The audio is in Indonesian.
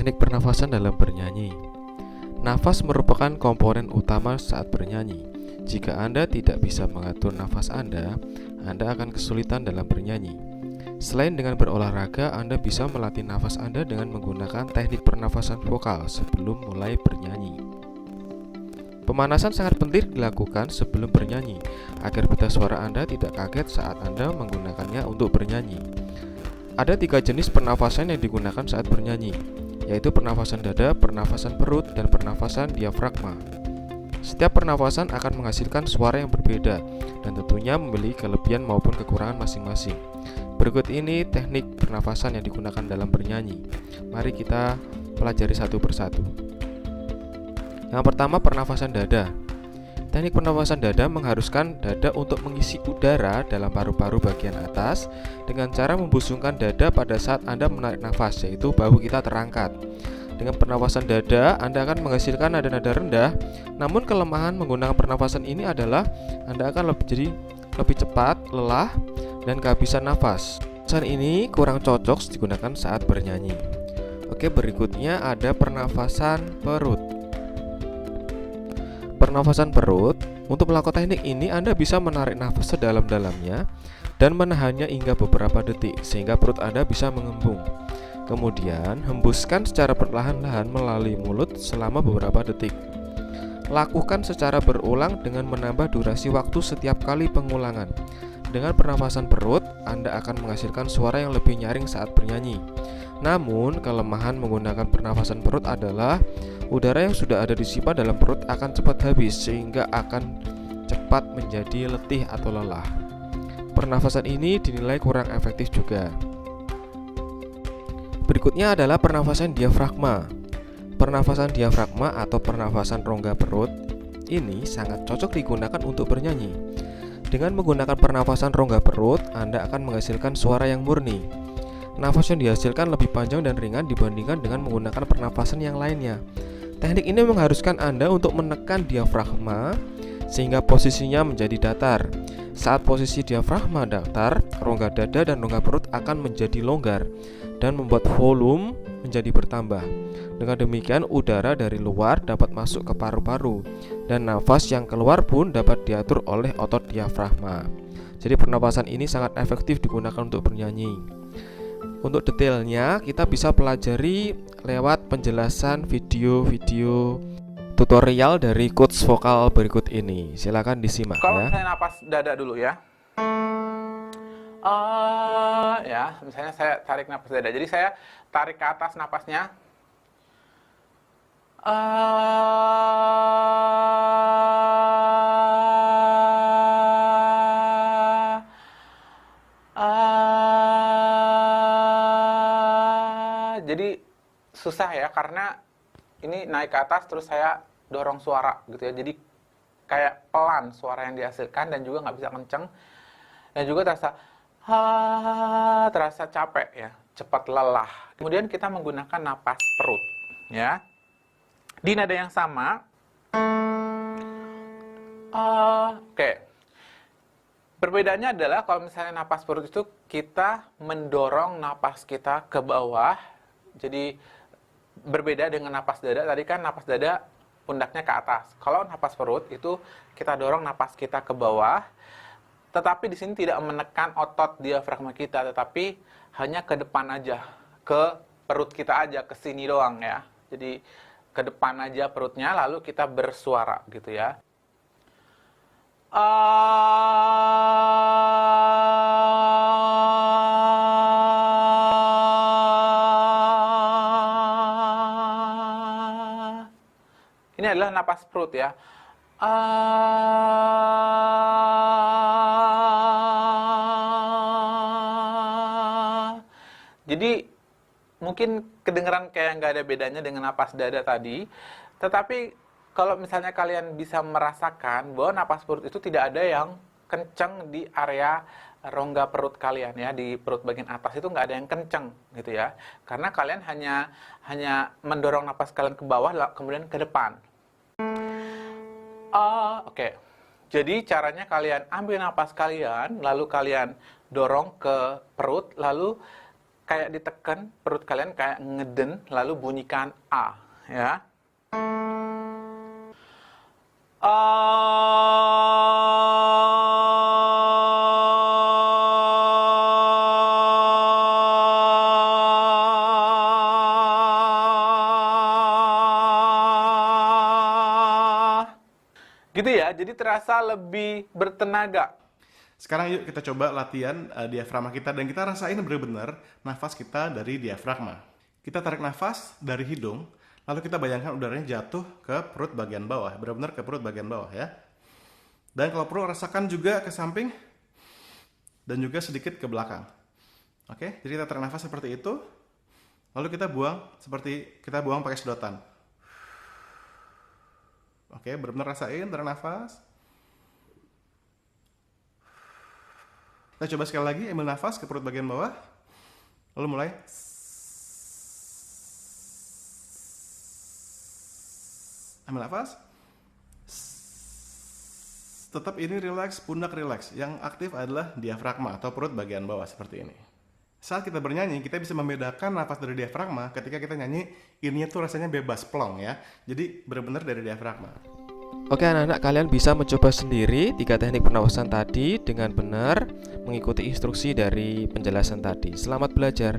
Teknik pernafasan dalam bernyanyi. Nafas merupakan komponen utama saat bernyanyi. Jika Anda tidak bisa mengatur nafas Anda akan kesulitan dalam bernyanyi. Selain dengan berolahraga, Anda bisa melatih nafas Anda dengan menggunakan teknik pernafasan vokal sebelum mulai bernyanyi. Pemanasan sangat penting dilakukan sebelum bernyanyi, agar pita suara Anda tidak kaget saat Anda menggunakannya untuk bernyanyi. Ada 3 jenis pernafasan yang digunakan saat bernyanyi, yaitu pernafasan dada, pernafasan perut, dan pernafasan diafragma. Setiap pernafasan akan menghasilkan suara yang berbeda dan tentunya memiliki kelebihan maupun kekurangan masing-masing. Berikut ini teknik pernafasan yang digunakan dalam bernyanyi. Mari kita pelajari satu persatu. Yang pertama, pernafasan dada. Teknik pernafasan dada mengharuskan dada untuk mengisi udara dalam paru-paru bagian atas dengan cara membusungkan dada pada saat Anda menarik nafas, yaitu bahu kita terangkat. Dengan pernafasan dada, Anda akan menghasilkan nada-nada rendah, namun kelemahan menggunakan pernafasan ini adalah Anda akan lebih cepat, lelah, dan kehabisan nafas. Pernafasan ini kurang cocok digunakan saat bernyanyi. Oke, berikutnya ada pernafasan perut. Pernafasan perut. Untuk melakukan teknik ini Anda bisa menarik nafas sedalam-dalamnya dan menahannya hingga beberapa detik sehingga perut Anda bisa mengembung. Kemudian hembuskan secara perlahan-lahan melalui mulut selama beberapa detik. Lakukan secara berulang dengan menambah durasi waktu setiap kali pengulangan. Dengan pernafasan perut, Anda akan menghasilkan suara yang lebih nyaring saat bernyanyi. Namun, kelemahan menggunakan pernafasan perut adalah udara yang sudah ada disimpan dalam perut akan cepat habis sehingga akan cepat menjadi letih atau lelah. Pernafasan ini dinilai kurang efektif juga. Berikutnya adalah pernafasan diafragma. Pernafasan diafragma atau pernafasan rongga perut ini sangat cocok digunakan untuk bernyanyi. Dengan menggunakan pernafasan rongga perut, Anda akan menghasilkan suara yang murni. Nafas yang dihasilkan lebih panjang dan ringan dibandingkan dengan menggunakan pernafasan yang lainnya. Teknik ini mengharuskan Anda untuk menekan diafragma sehingga posisinya menjadi datar. Saat posisi diafragma datar, rongga dada dan rongga perut akan menjadi longgar dan membuat volume menjadi bertambah. Dengan demikian, udara dari luar dapat masuk ke paru-paru dan nafas yang keluar pun dapat diatur oleh otot diafragma. Jadi pernapasan ini sangat efektif digunakan untuk bernyanyi. Untuk detailnya kita bisa pelajari lewat penjelasan video-video tutorial dari coach vokal berikut ini. Silakan disimak Kalau ya. misalnya napas dada dulu ya. Ya, misalnya saya tarik napas dada. Jadi saya tarik ke atas napasnya. Jadi susah ya karena ini naik ke atas terus saya dorong suara gitu ya. Jadi kayak pelan suara yang dihasilkan dan juga nggak bisa kenceng dan juga terasa capek ya, cepat lelah. Kemudian kita menggunakan napas perut ya. Di nada yang sama. Oke. Perbedaannya adalah kalau misalnya napas perut itu kita mendorong napas kita ke bawah. Jadi berbeda dengan napas dada. Tadi kan napas dada pundaknya ke atas. Kalau napas perut itu kita dorong napas kita ke bawah. Tetapi di sini tidak menekan otot diafragma kita, tetapi hanya ke depan aja, ke perut kita aja, ke sini doang ya. Jadi ke depan aja perutnya, lalu kita bersuara gitu ya. Ini adalah napas perut ya. Jadi mungkin kedengeran kayak nggak ada bedanya dengan napas dada tadi. Tetapi kalau misalnya kalian bisa merasakan bahwa napas perut itu tidak ada yang kenceng di area rongga perut kalian ya, di perut bagian atas itu nggak ada yang kenceng gitu ya. Karena kalian hanya mendorong napas kalian ke bawah kemudian ke depan. Oke. Jadi caranya kalian ambil napas kalian, lalu kalian dorong ke perut, lalu kayak ditekan perut kalian kayak ngeden, lalu bunyikan A, ya. Gitu ya, jadi terasa lebih bertenaga. Sekarang yuk kita coba latihan diafragma kita dan kita rasain benar-benar nafas kita dari diafragma. Kita tarik nafas dari hidung, lalu kita bayangkan udaranya jatuh ke perut bagian bawah, benar-benar ke perut bagian bawah ya. Dan kalau perlu rasakan juga ke samping dan juga sedikit ke belakang. Oke, jadi kita tarik nafas seperti itu, lalu kita buang seperti kita buang pakai sedotan. Oke, benar-benar rasain tarik nafas. Kita coba sekali lagi, ambil nafas ke perut bagian bawah. Lalu mulai. Ambil nafas. Tetap ini rileks, pundak rileks. Yang aktif adalah diafragma atau perut bagian bawah seperti ini. Saat kita bernyanyi, kita bisa membedakan nafas dari diafragma ketika kita nyanyi, ininya tuh rasanya bebas, plong ya. Jadi benar-benar dari diafragma. Oke anak-anak, kalian bisa mencoba sendiri 3 teknik pernapasan tadi dengan benar mengikuti instruksi dari penjelasan tadi. Selamat belajar.